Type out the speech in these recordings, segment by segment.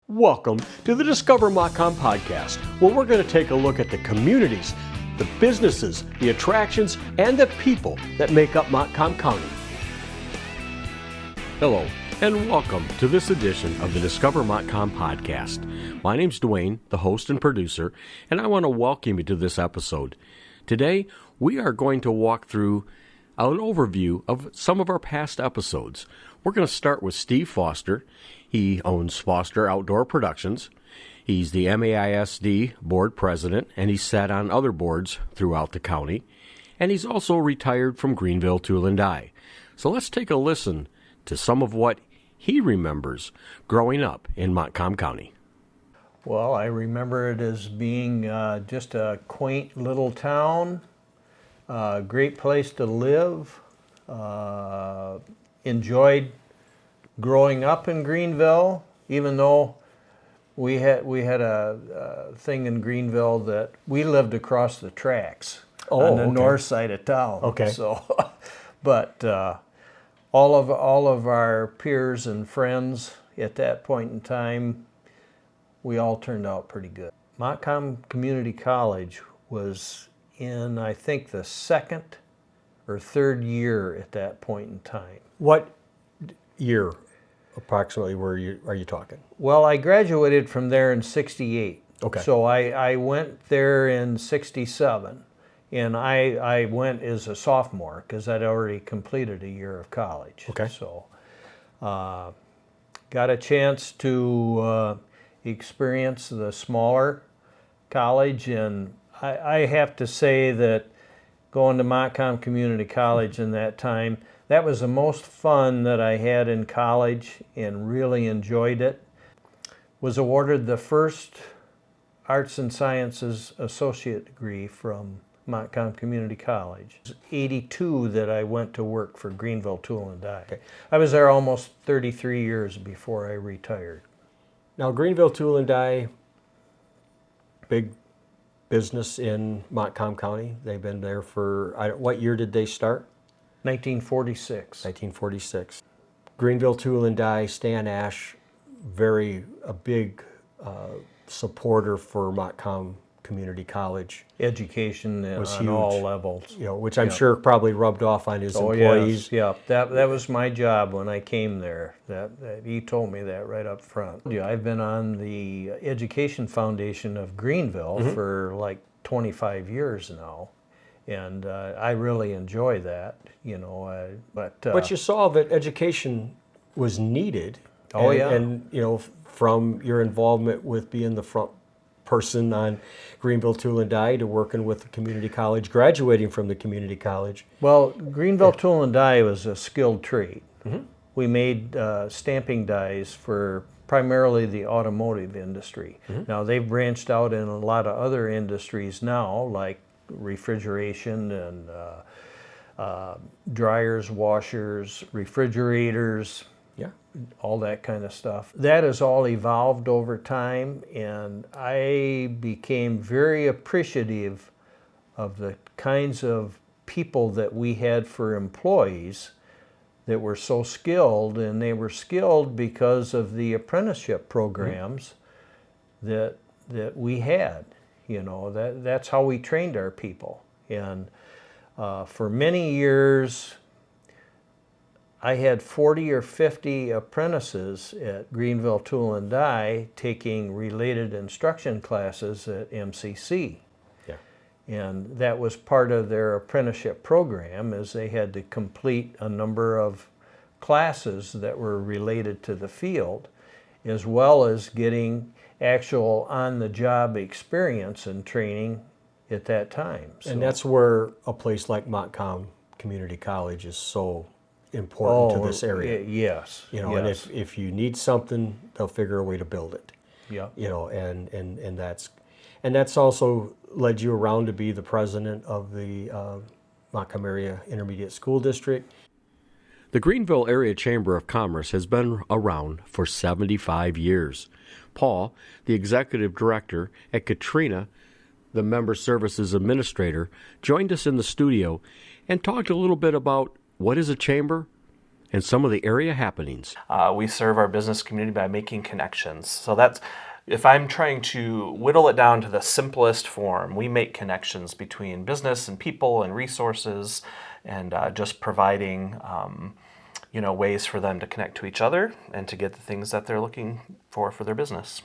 Welcome to the Discover Montcalm podcast, where we're going to take a look at the communities, the businesses, the attractions, and the people that make up Montcalm County. Hello, and welcome to this edition of the Discover Montcalm podcast. My name's Dwayne, the host and producer, and I want to welcome you to this episode. Today, we are going to walk through an overview of some of our past episodes. We're going to start with Steve Foster. He owns Foster Outdoor Productions. He's the MAISD board president, and he's sat on other boards throughout the county. And he's also retired from Greenville, Tool and Die. So let's take a listen to some of what he remembers growing up in Montcalm County. Well, I remember it as being just a quaint little town, great place to live. Enjoyed growing up in Greenville, even though we had a thing in Greenville that we lived across the tracks on the north side of town. Okay. So, but all of our peers and friends at that point in time, we all turned out pretty good. Montcalm Community College was in, I think, the second or third year at that point in time. What year approximately are you talking? Well, I graduated from there in '68. Okay. So I went there in '67, and I went as a sophomore because I'd already completed a year of college. Okay. So got a chance to experience the smaller college, and I have to say that going to Montcalm Community College in that time, that was the most fun that I had in college and really enjoyed it. Was awarded the first Arts and Sciences Associate degree from Montcalm Community College. It was '82 that I went to work for Greenville, Tool and Die. Okay. I was there almost 33 years before I retired. Now, Greenville, Tool and Die, big business in Montcalm County. They've been there for, what year did they start? 1946. 1946. Greenville, Tool and Die, Stan Ash, a big supporter for Montcalm Community College. Education was on huge. all levels. Which I'm sure probably rubbed off on his employees. Yes. Yeah, that was my job when I came there. That he told me that right up front. Yeah, I've been on the Education Foundation of Greenville for like 25 years now, and I really enjoy that. But you saw that education was needed. Oh, and, yeah. And from your involvement with being the front person on Greenville, Tool and Die to working with the community college, graduating from the community college. Well, Greenville Tool and Die was a skilled trade. We made stamping dies for primarily the automotive industry. Now they've branched out in a lot of other industries now, like refrigeration and dryers, washers, refrigerators, all that kind of stuff. That has all evolved over time, and I became very appreciative of the kinds of people that we had for employees that were so skilled, and they were skilled because of the apprenticeship programs that we had. That's how we trained our people. And for many years, I had 40 or 50 apprentices at Greenville Tool and Die taking related instruction classes at MCC. Yeah. And that was part of their apprenticeship program, is they had to complete a number of classes that were related to the field, as well as getting actual on-the-job experience and training at that time. And that's where a place like Montcalm Community College is so important to this area. Yes. And if you need something, they'll figure a way to build it. Yeah. And that's also led you around to be the president of the Montcalm Area Intermediate School District. The Greenville Area Chamber of Commerce has been around for 75 years. Paul, the executive director at Katrina, the member services administrator, joined us in the studio and talked a little bit about what is a chamber and some of the area happenings. We serve our business community by making connections. So that's, if I'm trying to whittle it down to the simplest form, we make connections between business and people and resources, and just providing ways for them to connect to each other and to get the things that they're looking for their business.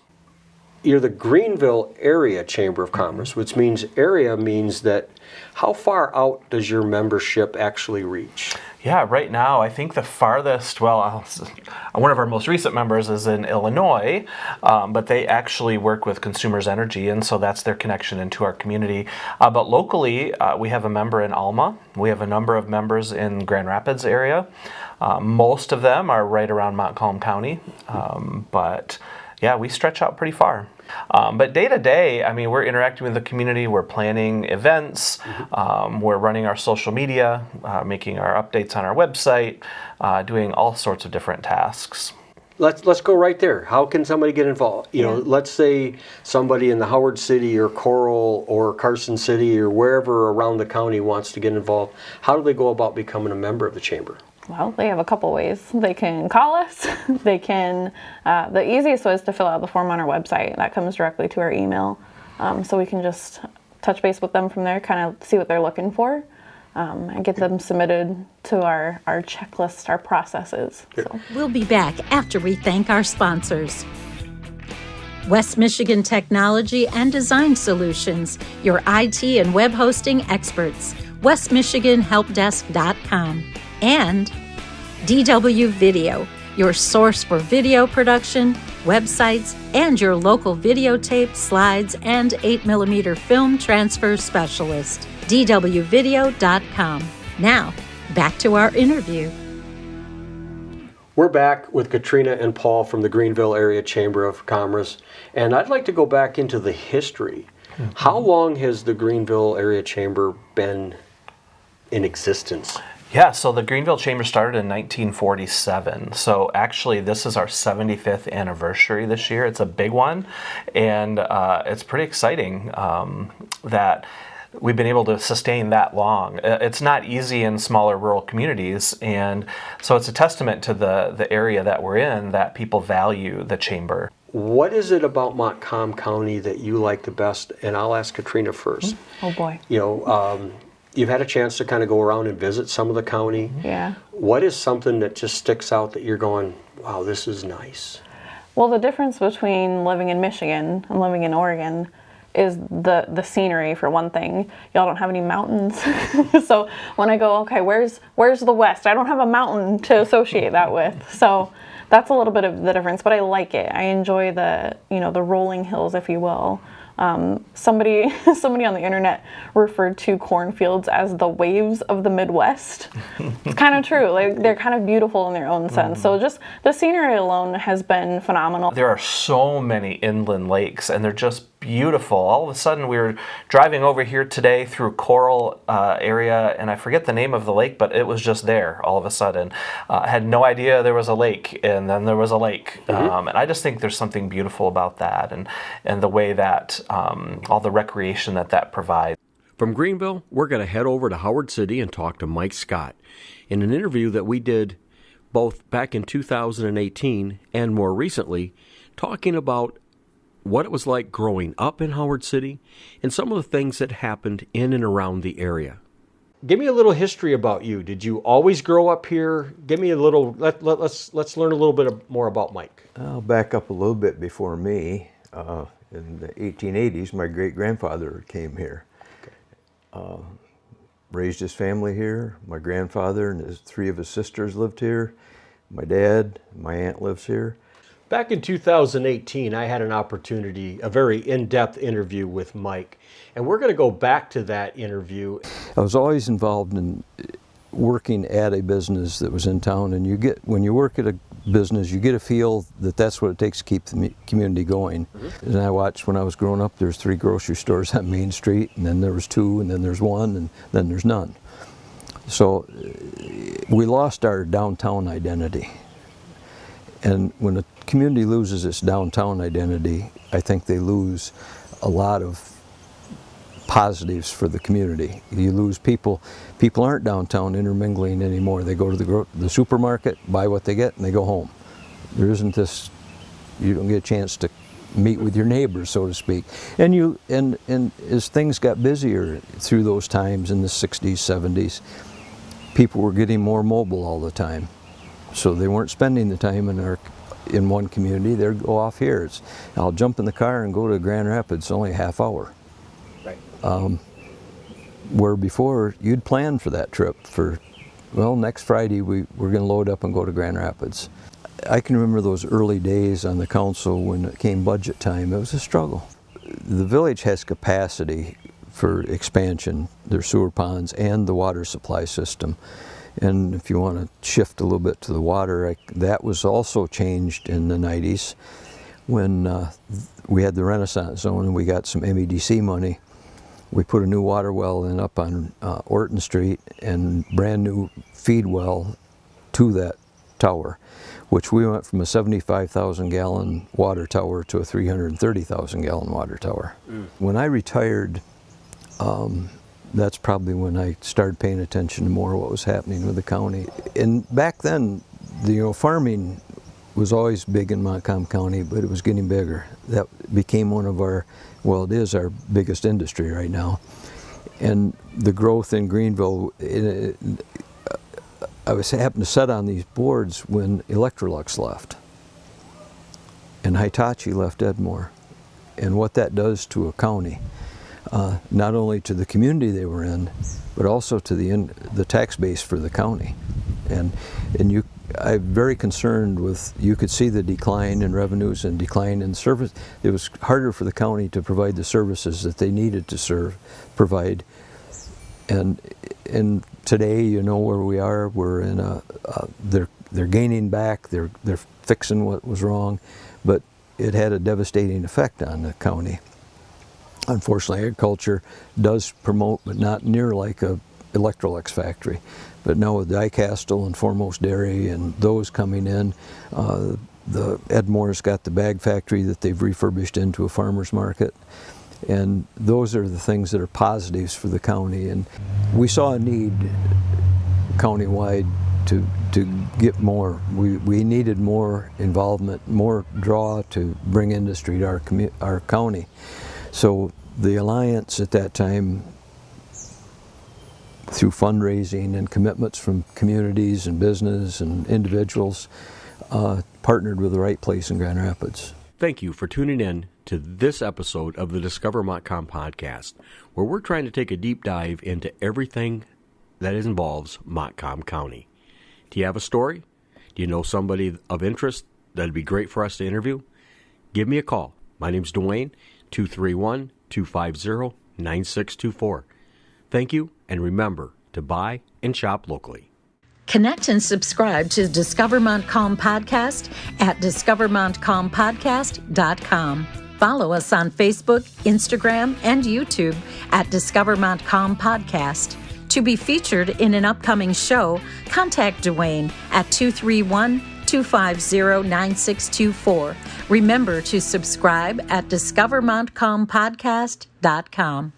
You're the Greenville Area Chamber of Commerce, which means area means that how far out does your membership actually reach? Yeah, right now I think the farthest, one of our most recent members is in Illinois, but they actually work with Consumers Energy, and so that's their connection into our community. But locally, we have a member in Alma. We have a number of members in Grand Rapids area. Most of them are right around Montcalm County, but yeah, we stretch out pretty far. But day to day, I mean, we're interacting with the community, we're planning events, we're running our social media, making our updates on our website, doing all sorts of different tasks. Let's go right there. How can somebody get involved? Let's say somebody in the Howard City or Coral or Carson City or wherever around the county wants to get involved. How do they go about becoming a member of the chamber? Well, they have a couple ways. They can call us. They can, the easiest way is to fill out the form on our website. That comes directly to our email. So we can just touch base with them from there, kind of see what they're looking for, and get them submitted to our checklist, our processes. So. We'll be back after we thank our sponsors. West Michigan Technology and Design Solutions, your IT and web hosting experts. westmichiganhelpdesk.com. And DW Video, your source for video production, websites, and your local videotape, slides, and 8mm film transfer specialist. DWVideo.com. Now, back to our interview. We're back with Katrina and Paul from the Greenville Area Chamber of Commerce, and I'd like to go back into the history. How long has the Greenville Area Chamber been in existence? Yeah, so the Greenville Chamber started in 1947. So actually, this is our 75th anniversary this year. It's a big one, and it's pretty exciting that we've been able to sustain that long. It's not easy in smaller rural communities, and so it's a testament to the area that we're in that people value the chamber. What is it about Montcalm County that you like the best? And I'll ask Katrina first. Oh boy. You've had a chance to kind of go around and visit some of the county. Yeah. What is something that just sticks out that you're going, wow, this is nice? Well, the difference between living in Michigan and living in Oregon is the scenery, for one thing. Y'all don't have any mountains. So when I go, okay, where's the West? I don't have a mountain to associate that with. So that's a little bit of the difference, but I like it. I enjoy the rolling hills, if you will. Somebody on the internet referred to cornfields as the waves of the Midwest. It's kind of true. Like, they're kind of beautiful in their own sense. So just the scenery alone has been phenomenal. There are so many inland lakes, and they're just beautiful. All of a sudden, we were driving over here today through Coral area, and I forget the name of the lake, but it was just there all of a sudden. I had no idea there was a lake, and then there was a lake. And I just think there's something beautiful about that, and the way that all the recreation that provides. From Greenville, we're going to head over to Howard City and talk to Mike Scott in an interview that we did both back in 2018 and more recently, talking about what it was like growing up in Howard City and some of the things that happened in and around the area. Give me a little history about you. Did you always grow up here? Give me a little, let's learn a little bit more about Mike. I'll back up a little bit before me. In the 1880s, my great-grandfather came here. Okay. Raised his family here. My grandfather and three of his sisters lived here. My dad, my aunt lives here. Back in 2018, I had an opportunity, a very in-depth interview with Mike, and we're going to go back to that interview. I was always involved in working at a business that was in town, and when you work at a business, you get a feel that that's what it takes to keep the community going. And I watched when I was growing up, there's 3 grocery stores on Main Street, and then there was 2, and then there's 1, and then there's none. So we lost our downtown identity. And when a community loses its downtown identity, I think they lose a lot of positives for the community. You lose people. People aren't downtown intermingling anymore. They go to the supermarket, buy what they get, and they go home. There isn't this, you don't get a chance to meet with your neighbors, so to speak. And as things got busier through those times in the 60s, 70s, people were getting more mobile all the time. So they weren't spending the time in one community. They'd go off here. I'll jump in the car and go to Grand Rapids, only a half hour. Right. Where before you'd plan for that trip next Friday we're going to load up and go to Grand Rapids. I can remember those early days on the council when it came budget time. It was a struggle. The village has capacity for expansion, their sewer ponds and the water supply system. And if you want to shift a little bit to the water, that was also changed in the 90s when we had the Renaissance Zone and we got some MEDC money. We put a new water well in up on Orton Street and brand new feed well to that tower, which we went from a 75,000 gallon water tower to a 330,000 gallon water tower. When I retired, that's probably when I started paying attention to more what was happening with the county. And back then, farming was always big in Montcalm County, but it was getting bigger. That became one of it is our biggest industry right now. And the growth in Greenville, I happened to sit on these boards when Electrolux left. And Hitachi left Edmore. And what that does to a county. Not only to the community they were in, but also to the tax base for the county. And I'm very concerned with, you could see the decline in revenues and decline in service. It was harder for the county to provide the services that they needed to provide. And today, where we are, we're in they're gaining back, they're fixing what was wrong, but it had a devastating effect on the county. Unfortunately, agriculture does promote, but not near like a Electrolux factory. But now with Dicastal and Foremost Dairy and those coming in, the Edmore's got the bag factory that they've refurbished into a farmer's market. And those are the things that are positives for the county. And we saw a need countywide to get more. We needed more involvement, more draw to bring industry to our county. So the Alliance at that time, through fundraising and commitments from communities and business and individuals, partnered with the right place in Grand Rapids. Thank you for tuning in to this episode of the Discover Montcalm podcast, where we're trying to take a deep dive into everything that involves Montcalm County. Do you have a story? Do you know somebody of interest that'd be great for us to interview? Give me a call. My name's Dwayne, 231-250-9624. Thank you, and remember to buy and shop locally. Connect and subscribe to Discover Montcalm Podcast at discovermontcalmpodcast.com. Follow us on Facebook, Instagram, and YouTube at Discover Montcalm Podcast. To be featured in an upcoming show, contact Dwayne at 231-250-9624. Remember to subscribe at discovermontcalmpodcast.com.